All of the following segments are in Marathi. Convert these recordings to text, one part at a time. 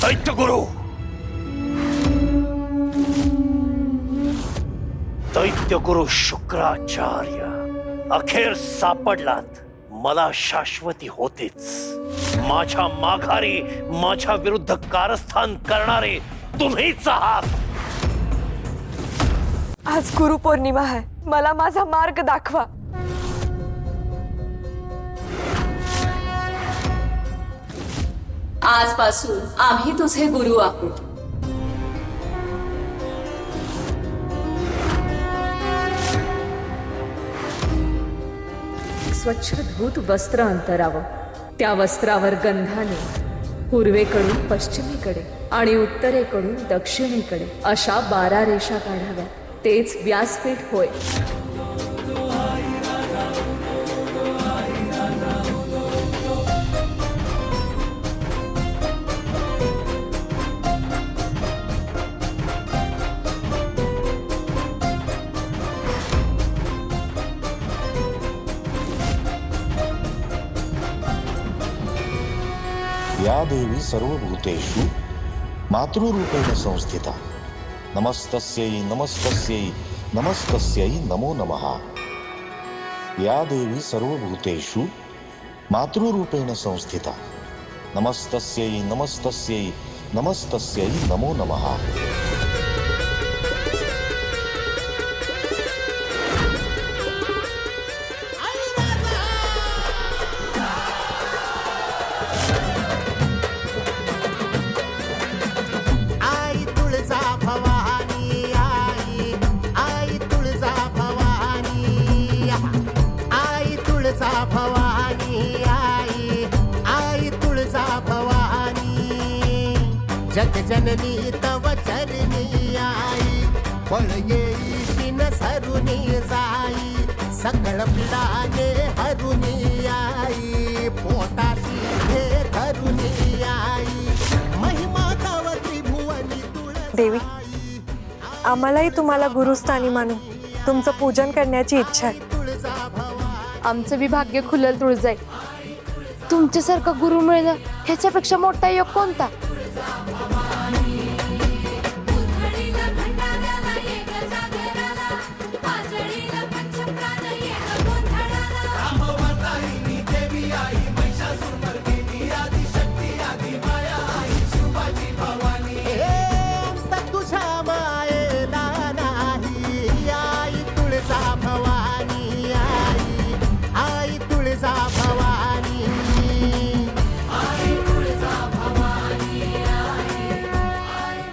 दैत्यगुरु, दैत्यगुरु शुक्राचार्य अखेर सापडलात. मला शाश्वती होतीच. माझ्या माघारी माझ्या विरुद्ध कारस्थान करणारे तुम्हीच आहात. आज गुरुपौर्णिमा आहे, मला माझा मार्ग दाखवा. आजपासून आम्ही तुझे गुरु आहोत. स्वच्छ धूत वस्त्र अंतरावं. त्या वस्त्रावर गंधाने पूर्वेकडून पश्चिमेकडे आणि उत्तरेकडून दक्षिणेकडे अशा 12 रेषा काढाव्यात. तेच व्यासपीठ होय. या देवी सर्वभूतेषु मातृरूपेण संस्थिता. नमस्तस्यै नमस्तस्यै नमस्तस्यै नमो नमः. या देवी सर्वभूतेषु मातृरूपेण संस्थिता. नमस्तस्यै नमस्तस्यै नमस्तस्यै नमो नमः. जगजननी तव चरणी आई, फळ येईन सरुनी जाई. सकळ पिडाने हरुनी आई, पोटाशी हे धरुनी आई. महिमा तव त्रिभुवनी तुळजाई. देवी, आम्हालाही तुम्हाला गुरुस्थानी मानून तुमचं पूजन करण्याची इच्छा आहे. आमचं बी भाग्य खुलल तुळजाई. तुमच्यासारखा गुरु मिळणं ह्याच्यापेक्षा मोठा योग कोणता?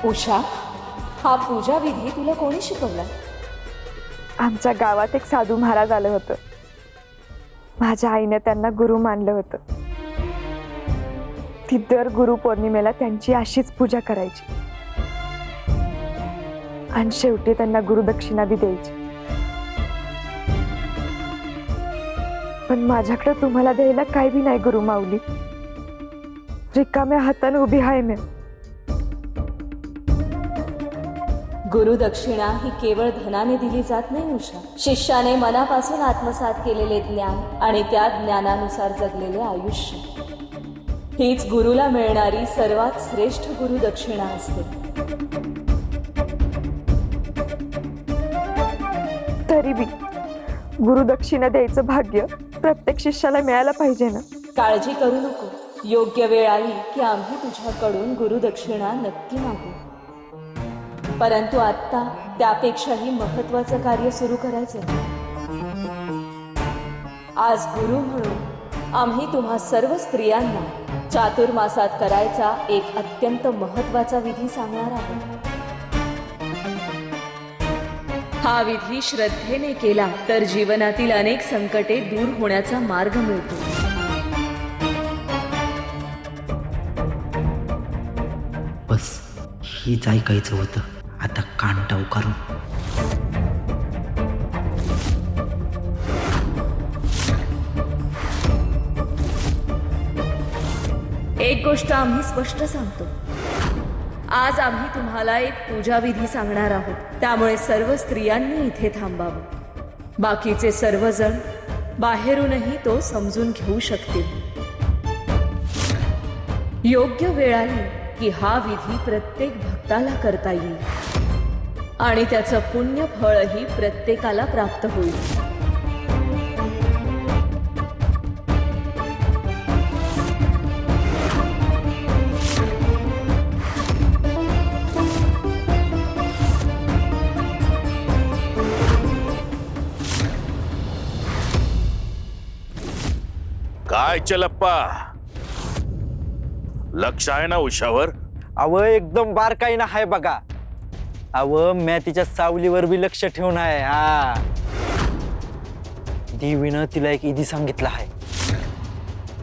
उषा, हा पूजा विधी तुला कोणी शिकवला? आमच्या गावात एक साधू महाराज आलं होतं. माझ्या आईने त्यांना गुरु मानलं होतं. ती दर गुरुपौर्णिमेला त्यांची अशीच पूजा करायची आणि शेवटी त्यांना गुरुदक्षिणा बी द्यायची. पण माझ्याकडे तुम्हाला द्यायला काही बी नाही गुरु माऊली. रिकाम्या हाताने उभी आहे मी. गुरुदक्षिणा ही केवळ धनाने दिली जात नाही उषा. शिष्याने मनापासून आत्मसात केलेले ज्ञान आणि त्या ज्ञानानुसार जगलेले आयुष्य, हीच गुरुला मिळणारी सर्वात श्रेष्ठ गुरुदक्षिणा असते. तरी बी गुरुदक्षिणा द्यायचं भाग्य प्रत्येक शिष्याला मिळायला पाहिजे ना. काळजी करू नको. योग्य वेळ आली की आम्ही तुझ्याकडून गुरुदक्षिणा नक्की मागू. परंतु आत्ता त्यापेक्षाही महत्वाचं कार्य सुरू करायचं. आज गुरु म्हणून आम्ही तुम्हा सर्व स्त्रियांना चातुर्मासात करायचा एक अत्यंत महत्वाचा विधी सांगणार आहोत. हा विधी श्रद्धेने केला तर जीवनातील अनेक संकटे दूर होण्याचा मार्ग मिळतो. बस हीच ऐकायचं होतं. आता कान टावकारून. एक गोष्ट आम्ही स्पष्ट सांगतो. आज आम्ही तुम्हाला एक पूजाविधी सांगणार आहोत. त्यामुळे सर्व स्त्रियांनी इथे थांबावं. बाकीचे सर्वजण बाहेरूनही तो समजून घेऊ शकतील. योग्य वेळ आली की हा विधी प्रत्येक भक्ताला करता येईल आणि त्याचं पुण्य फळही प्रत्येकाला प्राप्त होईल. काय चलप्पा, लक्ष आहे ना उषावर? अव एकदम बारकाईनं आहे बघा. अव म्या तिच्या सावलीवर बी लक्ष ठेवून आहे. हा, देवीनं तिला एक इदी सांगितला आहे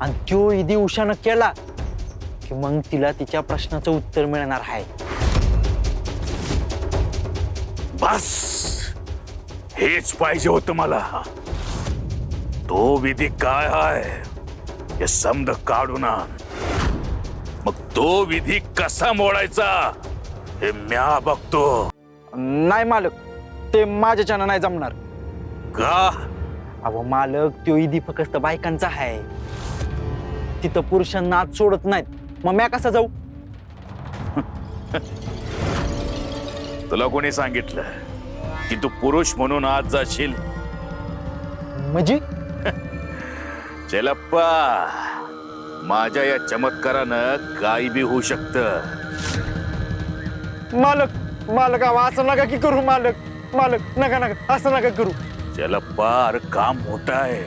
आणि तो इदी उषानं केला की मग तिला तिच्या प्रश्नाचं उत्तर मिळणार आहे. बस हेच पाहिजे होतं मला. तो विधी काय आहे हे समद काढून आण. मग तो विधी कसा मोडायचा हे म्या बघतो. नाही मालक, ते माझ्याच्यानं नाही जमणार. का? अहो मालक, तो इदी फक्त बायकांचा आहे. तिथं पुरुषांना आत सोडत नाहीत. मग म्या कसा जाऊ? तुला कोणी सांगितलं की तू पुरुष म्हणून आत जाशील? म्हणजे चलप्पा, माझ्या या चमत्कारानं काही बी होऊ शकतं. मालक, मालक अहो असं नका की करू. मालक, मालक नका नका, असं नका करू. चलप्पा, अरे काम मोठं आहे,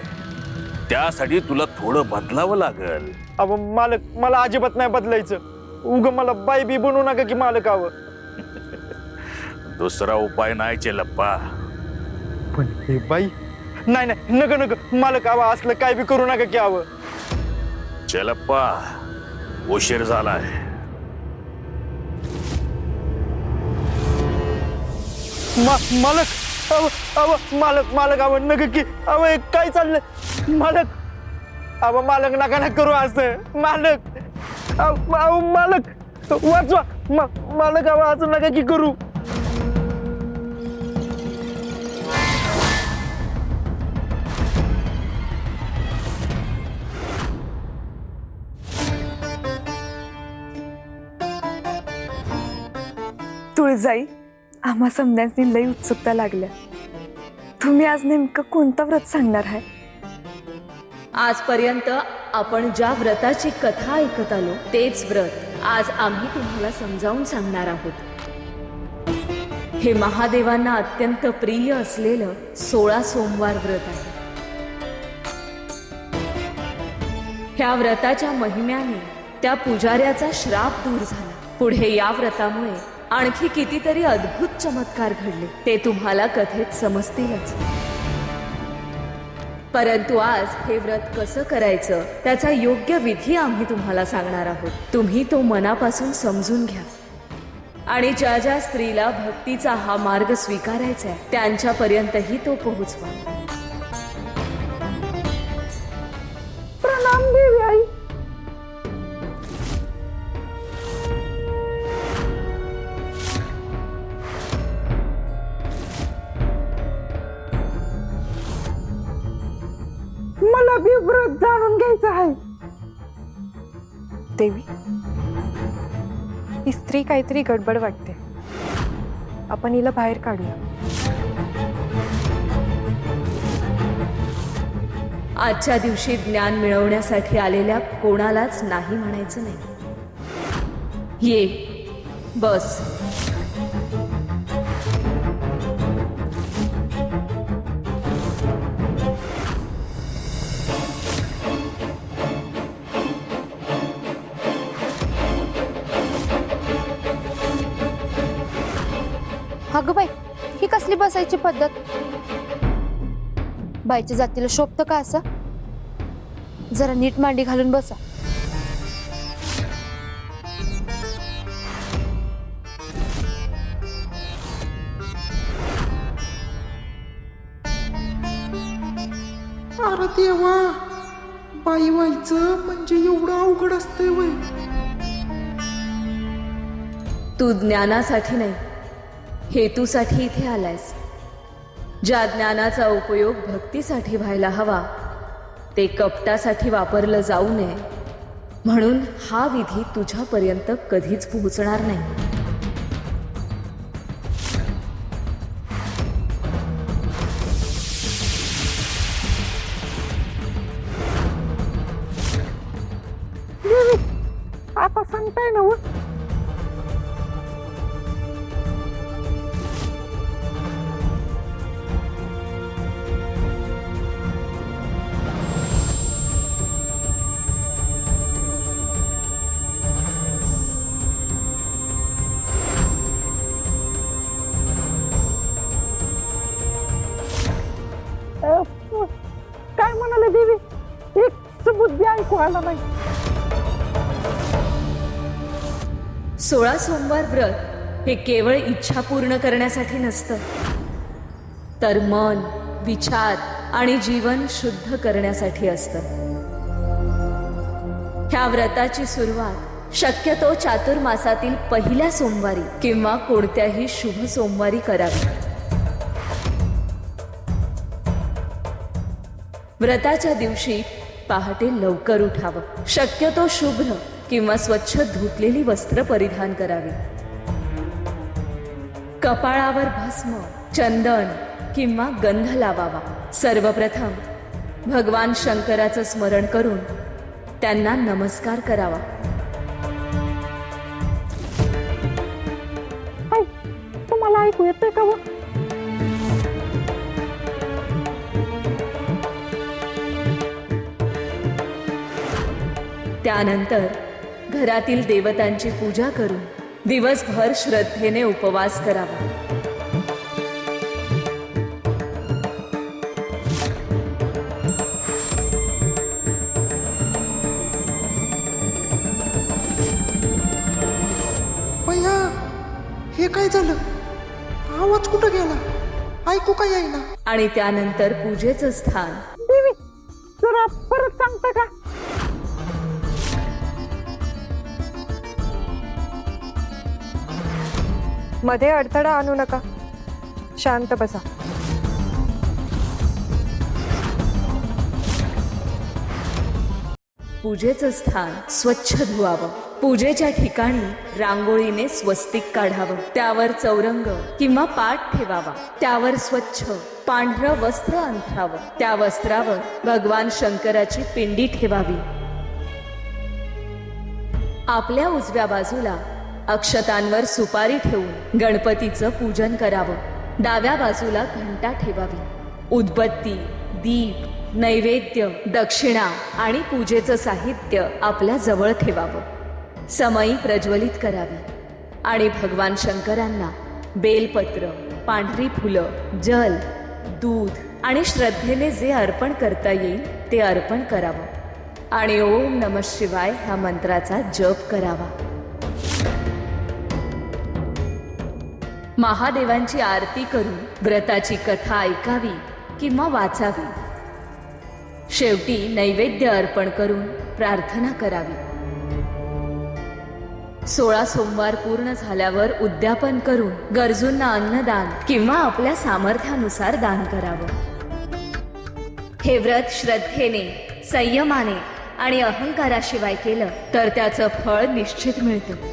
त्यासाठी तुला थोडं बदलावं लागल. अहो मालक, मला अजिबात नाही बदलायचं. उग मला बाई बी बनवू नका की मालक. अहो दुसरा उपाय नाही चलप्पा. पण हे बाई, नाही नाही नका नका मालक. अहो असलं काय बी करू नका की. अहो चलप्पा, उशीर झालाय. मालक, अहो अहो मालक, मालक अहो नका की. अहो हे काय चाललंय मालक? अहो मालक नका ना करू असं. मालक, अहो मालक वाचवा. मालक अहो असं नका की करू. तुळजाई, आम्हा समजांनी लई उत्सुकता लागल्या. तुम्ही आज नेमकं कोणतं व्रत सांगणार आहे? आजपर्यंत आपण ज्या व्रताची कथा ऐकत आलो तेच व्रत आज आम्ही तुम्हाला समजावून सांगणार आहोत. हे महादेवांना अत्यंत प्रिय असलेलं 16 सोमवार व्रत आहे. ह्या व्रताच्या महिम्याने त्या पुजाऱ्याचा श्राप दूर झाला. पुढे या व्रतामुळे आणखी कितीतरी अद्भुत चमत्कार घडले, ते तुम्हाला कथेत समजतीलच. परंतु आज हे व्रत कसं करायचं त्याचा योग्य विधी आम्ही तुम्हाला सांगणार आहोत. तुम्ही तो मनापासून समजून घ्या आणि ज्या ज्या स्त्रीला भक्तीचा हा मार्ग स्वीकारायचा आहे त्यांच्यापर्यंतही तो पोहोचवा. प्रणाम देवी आई. मला बी व्रत जाणून घ्यायचं आहे. देवी, ही स्त्री काहीतरी गडबड वाटते. आपण हिला बाहेर काढूया. आजच्या दिवशी ज्ञान मिळवण्यासाठी आलेल्या कोणालाच नाही म्हणायचं नाही. ये, बस. अगं बाई, ही कसली बसायची पद्धत? बाईच्या जातीला शोभतं का असं? जरा नीट मांडी घालून बसा. अरे देवा, बाई व्हायचं म्हणजे एवढं अवघड असतंय वय? तू ज्ञानासाठी नाही, हेतूसाठी इथे आलायस. ज्या ज्ञानाचा उपयोग भक्तीसाठी व्हायला हवा ते कपटासाठी वापरलं जाऊ नये म्हणून हा विधी तुझ्यापर्यंत कधीच पोहोचणार नाही. आता सांगताय ना व? काय म्हणाले देवी? एक सबूत बी ऐकू आला नाही. 16 सोमवार व्रत हे केवळ इच्छा पूर्ण करण्यासाठी नसतं, तर मन, विचार आणि जीवन शुद्ध करण्यासाठी असतं. ह्या व्रताची सुरुवात शक्यतो चातुर्मासातील पहिल्या सोमवारी किंवा कोणत्याही शुभ सोमवारी करावी. व्रताच्या दिवशी पहाटे लवकर उठावं. शक्यतो शुभ्र किंवा स्वच्छ धुतलेली वस्त्र परिधान करावी. कपाळावर भस्म, चंदन किंवा गंध लावावा. सर्वप्रथम भगवान शंकराचं स्मरण करून त्यांना नमस्कार करावा. तुम्हाला ऐकू येते का व? त्यानंतर घरातील देवतांची पूजा करून दिवसभर श्रद्धेने उपवास करावा. भैया हे काय झालं? आवाज कुठं गेला? ऐकू काय येईना? आणि त्यानंतर पूजेचं स्थान देवी जरा परत सांगता का? मध्ये अडथळा आणू नका, शांत बसा. पूजेचं स्थान स्वच्छ धुवावं. पूजेच्या ठिकाणी रांगोळीने स्वस्तिक काढावं. त्यावर चौरंग किंवा पाट ठेवावा. त्यावर स्वच्छ पांढरं वस्त्र अंथरावं. त्या वस्त्रावर भगवान शंकराची पिंडी ठेवावी. आपल्या उजव्या बाजूला अक्षतांवर सुपारी ठेवून गणपतीचं पूजन करावं. डाव्या बाजूला घंटा ठेवावी. उदबत्ती, दीप, नैवेद्य, दक्षिणा आणि पूजेचं साहित्य आपल्या जवळ ठेवावं. समई प्रज्वलित करावी आणि भगवान शंकरांना बेलपत्र, पांढरी फुलं, जल, दूध आणि श्रद्धेने जे अर्पण करता येईल ते अर्पण करावं आणि ओम नमः शिवाय ह्या मंत्राचा जप करावा. महादेवांची आरती करून व्रताची कथा ऐकावी किंवा वाचावी. शेवटी नैवेद्य अर्पण करून प्रार्थना करावी. 16 सोमवार पूर्ण झाल्यावर उद्यापन करून गरजूंना अन्नदान किंवा आपल्या सामर्थ्यानुसार दान करावं. हे व्रत श्रद्धेने, संयमाने आणि अहंकाराशिवाय केलं तर त्याचं फळ निश्चित मिळतं.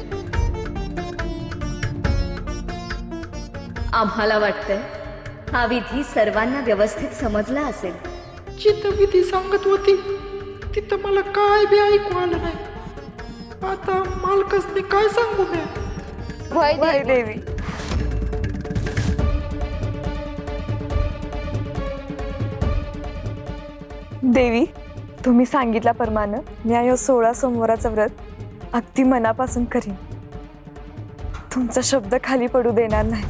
आम्हाला वाटतंय हा विधी सर्वांना व्यवस्थित समजला असेल. जिथं विधी सांगत होती तिथं मला काय बी ऐकू आलं नाही. आता मालकासने काय सांगू मी? वय देवी. देवी, तुम्ही सांगितल्याप्रमाणे मी या 16 सोमवाराचं व्रत अगदी मनापासून करीन. तुमचा शब्द खाली पडू देणार नाही.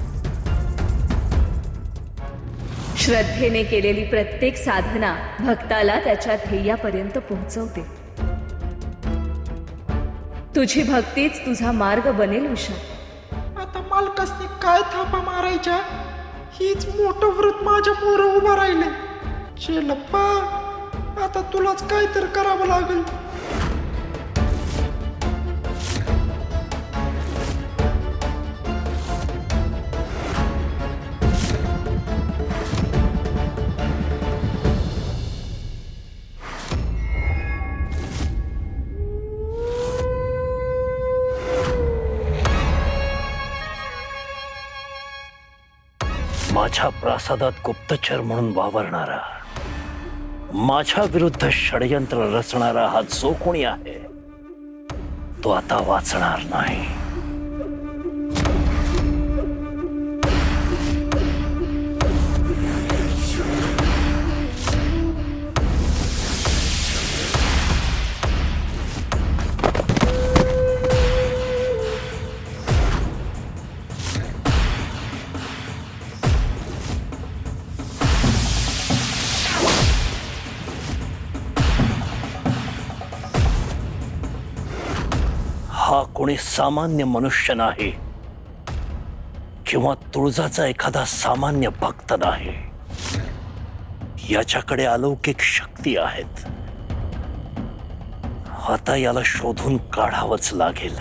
श्रद्धेने केलेली प्रत्येक साधना भक्ताला त्याच्या ध्येयापर्यंत पोहोचवते. तुझी भक्तीच तुझा मार्ग बनेल उषा. आता मालकासने काय थापा मारायच्या? हीच मोठं व्रत माझ्या मोर उभं राहिले. शेलप्पा, आता तुलाच काय तर करावं लागेल. माझ्या प्रासादात गुप्तचर म्हणून वावरणारा, माझ्या विरुद्ध षडयंत्र रचणारा हा जो कोणी आहे तो आता वाचणार नाही. हा कोणी सामान्य मनुष्य नाही किंवा तुळजाचा एखादा सामान्य भक्त नाही. याच्याकडे अलौकिक शक्ती आहेत. आता याला शोधून काढावंच लागेल.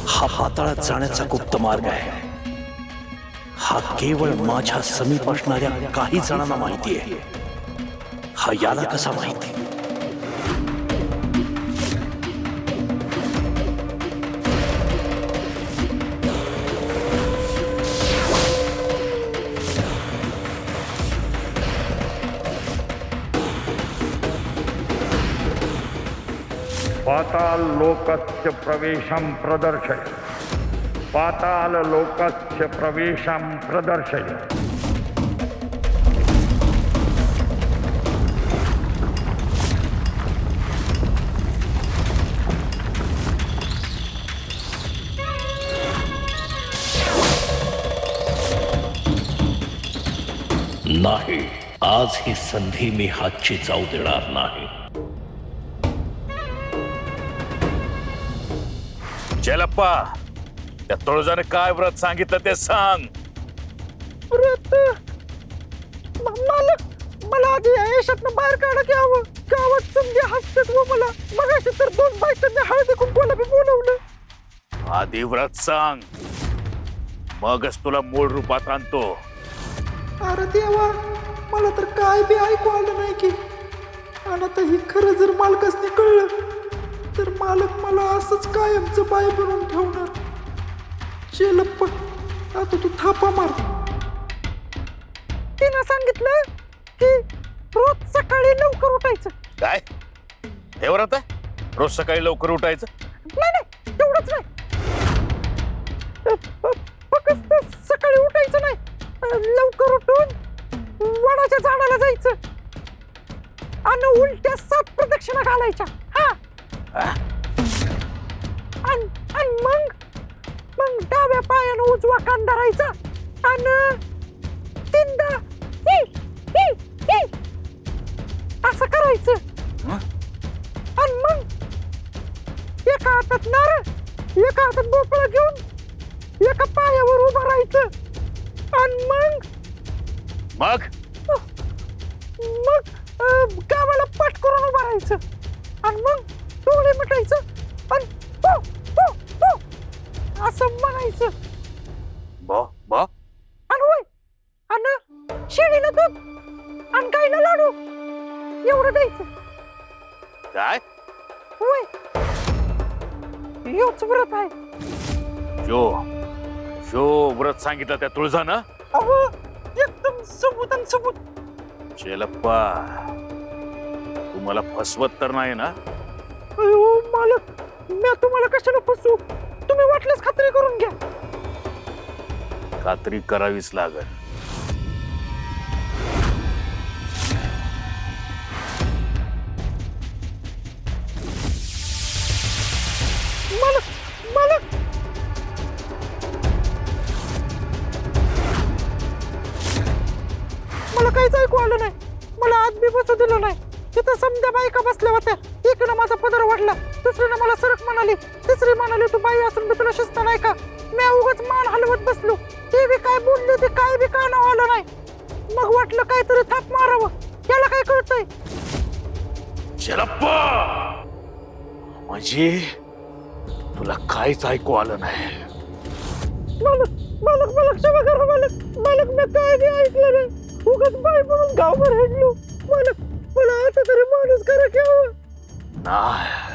हा पाताळात जाण्याचा गुप्त मार्ग आहे. हा केवळ माझ्या समीप असणाऱ्या काही जणांना माहिती आहे. हा याला कसा माहिती? पाताल लोकस्य प्रवेशं प्रदर्शय. पाताल लोकस्य प्रवेशं प्रदर्शय. नाही, आज ही संधी मी हातची जाऊ देणार नाही. चेलप्पा, त्या तुळजाने काय व्रत सांगितलं ते सांग. व्रत मालक, मला आधी या यशातनं बाहेर काढा की हवं. गावात समजे हसतात व मला. मगाशी तर 2 बायकांनी हळदी कुंकवाला बी बोलवलं. आधी व्रत सांग, मगच तुला मूळ रूपात आणतो. अरे देवा, मला तर काय बी ऐकू आलं नाही की. आणि आता ही खरं जर मालकासने कळलं तर मालक मला असंच कायमचं बाय बनवून ठेवणार. शेलप्पा, आता तू थापा मार. तिनं सांगितलं की रोज सकाळी लवकर उठायचं. काय हे व्रत आहे? रोज सकाळी लवकर उठायचं? नाही, तेवढंच नाही. फक्त सकाळी उठायचं नाही, लवकर उठून वडाच्या झाडाला जायचं आणि उलट्या 7 प्रदक्षिणा घालायच्या. आणि मग डाव्या पायानं उजवा कान धरायचा आणि 3दा असं करायचं. आणि मग एका हातात नारळ, एका हातात भोपळा घेऊन एका पायावर उभं राहायचं. आणि मग गावाला पाठ करून उभं राहायचं. आणि मग डोळे मिटायचं आणि पो पो पो असं म्हणायचं. आणि होय, आणि शेळीला दूध आणि गाईला लाडू एवढं द्यायचं. काय होय, योच व्रत आहे. जो व्रत सांगितलं त्या तुळजानं? अहो, एकदम सबूत आणि सबूत. चेलप्पा, तू मला फसवत तर नाही ना? अयो मालक, मी तुम्हाला कशाला फसवू? तुम्ही वाटल्यास खात्री करून घ्या. खात्री करावीच लागेल. मालक, मला काहीच ऐकू आलं नाही. मला आत बी बसू दिलं नाही. तिथं समजा बायका बसल्या होत्या. एकीनं माझा पदर वाढला, दुसरीनं मला सरक म्हणाली, तिसरी म्हणाली तू बाई असून बी तुला शिस्त नाही का? मी उगाच मान हलवत बसलो. ते बी काय बोलले ते काय बी कानावर आलं नाही. मग वाटलं काहीतरी थाप मारावं. याला काय कळतंय? चेलप्पा, म्हणजे तुला काहीच ऐकू आलं नाही? मालक मालक क्षमा करा मालक मालक मी काय नाही ऐकलं नाही उगाच बाई म्हणून गावभर हिंडलो मालक मला आता तरी माणूस करा की हवं नाही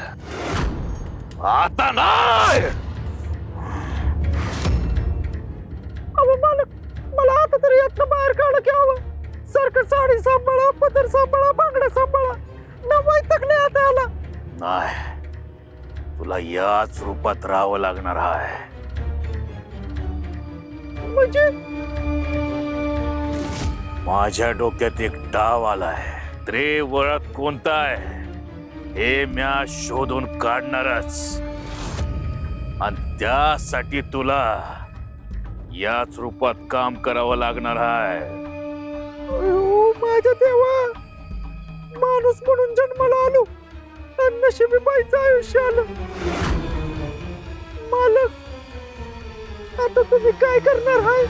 आता नाही. अहो मालक मला आता तरी यातनं बाहेर काढा की हवं सारखं साडी सांभाळा पदर सांभाळा बांगड्या सांभाळा ना वैताग नाही आता आला. नाही तुला याच रूपात राहावं लागणार आहे. म्हणजे माझ्या डोक्यात एक डाव आलाय. त्रिवळत कोणता आहे हे म्या शोधून काढणारच आणि त्यासाठी तुला याच रूपात काम करावं लागणार आहे. अयो, माझ्या देवा माणूस म्हणून जन्माला आलो आणि नशिबी बाईचं आयुष्य आलं. मालक आता तुम्ही काय करणार हाय?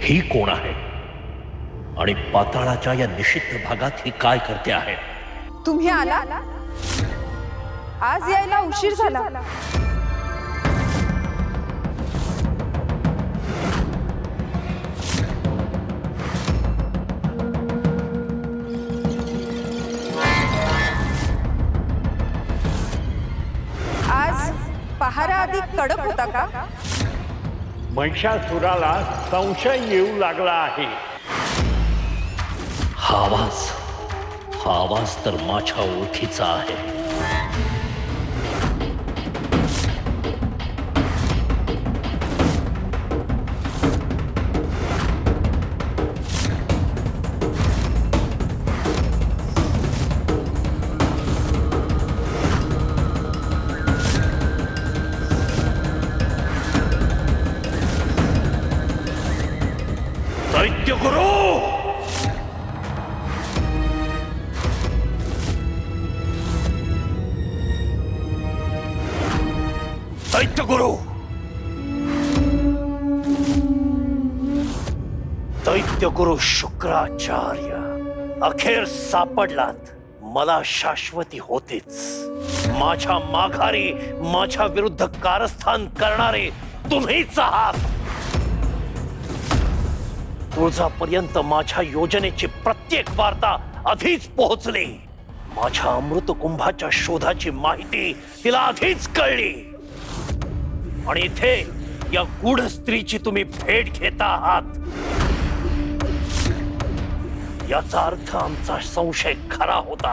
ही कोण आहे आणि पाताळाच्या या निषिद्ध भागात ही काय करते आहे? तुम्ही आला आज यायला उशीर झाला. आज पहारा आधी कडक होता का? महिषासुराला संशय येऊ लागला आहे. हा आवाज तर माझ्या ओळखीचा आहे. दैत्यगुरु दैत्यगुरु दैत्यगुरु शुक्राचार्य अखेर सापडलात. मला शाश्वती होतीच. माझ्या माघारी माझ्या विरुद्ध कारस्थान करणारे तुम्हीच आहात. तुळजापर्यंत माझ्या योजनेची प्रत्येक वार्ता आधीच पोहोचली. माझ्या अमृत कुंभाच्या शोधाची माहिती तिला आधीच कळली आणि इथे या गूढ स्त्रीची तुम्ही भेट घेता आहात. याचा अर्थ आमचा संशय खरा होता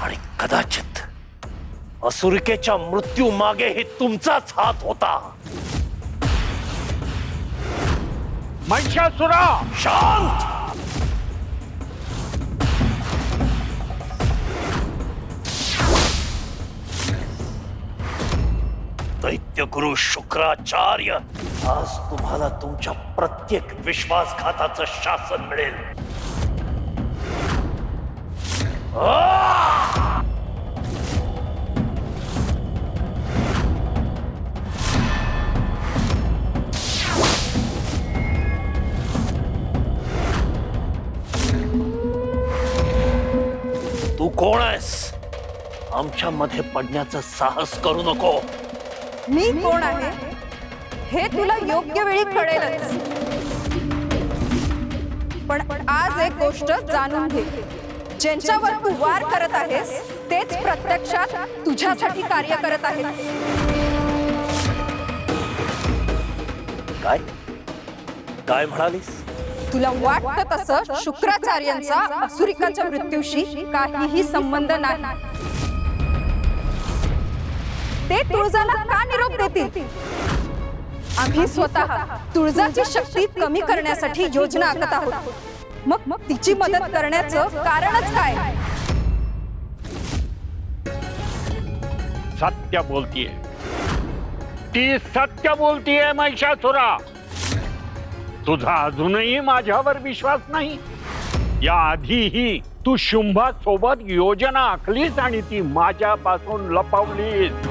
आणि कदाचित असुरिकेच्या मृत्यू मागेही तुमचाच हात होता. महिषासुरा शांत. दैत्यगुरु शुक्राचार्य आज तुम्हाला तुमच्या प्रत्येक विश्वासघाताचं शासन मिळेल. तू कोण आहेस? आमच्या मध्ये पडण्याचं साहस करू नको. मी कोण आहे हे तुला योग्य वेळी कळेलच. पण आज एक गोष्ट जाणून घे. ज्यांच्यावर तू वार करत आहेस तेच प्रत्यक्षात तुझ्यासाठी कार्य करत आहेत. काय काय म्हणालीस? तुला वाटतं तसं शुक्राचार्यांचा असुरिकांच्या मृत्यूशी काहीही संबंध नाही. ते तुळजाला का निरोप देतील? आम्ही स्वतः तुळजाची शक्ती कमी करण्यासाठी योजना आखत आहोत. मग तिची मदत करण्याचं कारणच काय? सत्य बोलतीये, ती सत्य बोलतीये महिषासुरा. तुझा अजूनही माझ्यावर विश्वास नाही? या आधीही तू शुंभासोबत योजना आखलीस आणि ती माझ्यापासून लपवलीस.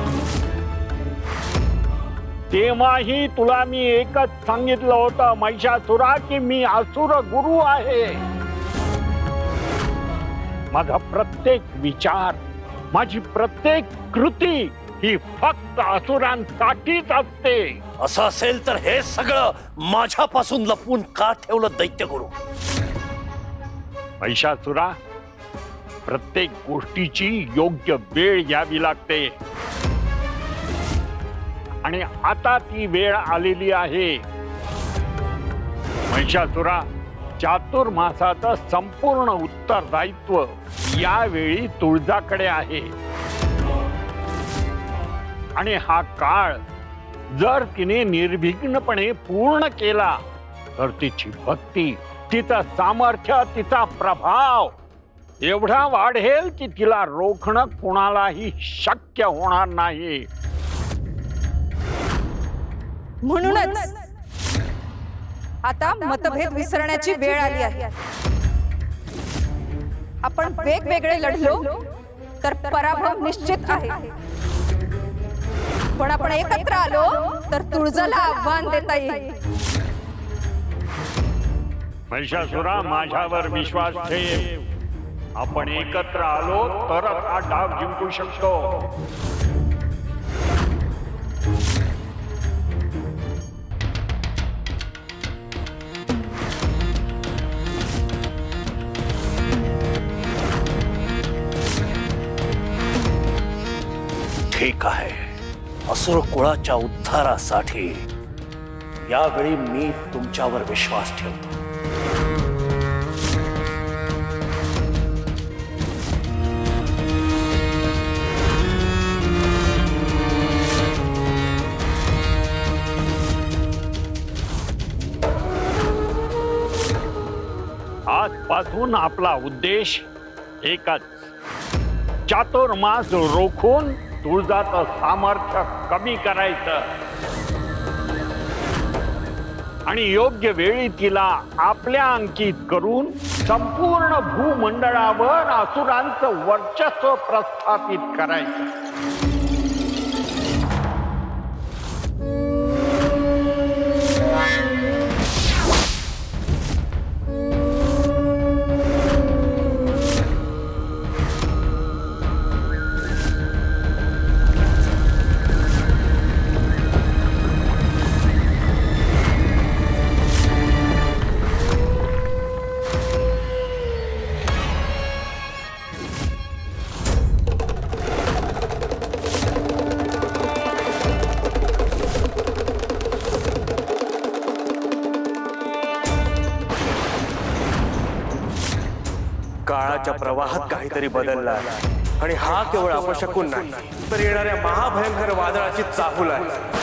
तेव्हाही तुला मी एकच सांगितलं होतं महिषासुरा की मी असुर गुरु आहे. माझा प्रत्येक विचार, माझी प्रत्येक कृती ही फक्त असुरांसाठीच असते. असं असेल तर हे सगळं माझ्यापासून लपवून का ठेवलं दैत्यगुरु? महिषासुरा, प्रत्येक गोष्टीची योग्य वेळ यावी लागते आणि आता ती वेळ आलेली आहे. महिषासुरा, चातुर्मासाचं संपूर्ण उत्तरदायित्व यावेळी तुळजाकडे आहे आणि हा काळ जर तिने निर्विघ्नपणे पूर्ण केला तर तिची भक्ती, तिचं सामर्थ्य, तिचा प्रभाव एवढा वाढेल की तिला रोखणं कोणालाही शक्य होणार नाही. म्हणूनच आता मतभेद विसरण्याची वेळ आली आहे. आपण वेगवेगळे लढलो तर पराभव निश्चित आहे, पण आपण एकत्र आलो तर तुळजाला आव्हान देता येईल. महिषासुरा, माझ्यावर विश्वास ठेव. आपण एकत्र आलो तरच हा डाव जिंकू शकतो. ठीक आहे, असुर कुळाच्या उद्धारासाठी यावेळी मी तुमच्यावर विश्वास ठेवतो. आजपासून आपला उद्देश एकच, चातुर्मास रोखून तुळजाचं सामर्थ्य कमी करायचं आणि योग्य वेळी तिला आपल्या अंकित करून संपूर्ण भूमंडळावर असुरांचं वर्चस्व प्रस्थापित करायचं. काळाच्या प्रवाहात काहीतरी बदलला आणि हा केवळ अपशकुन नाही तर येणाऱ्या महाभयंकर वादळाची चाहूल आहे.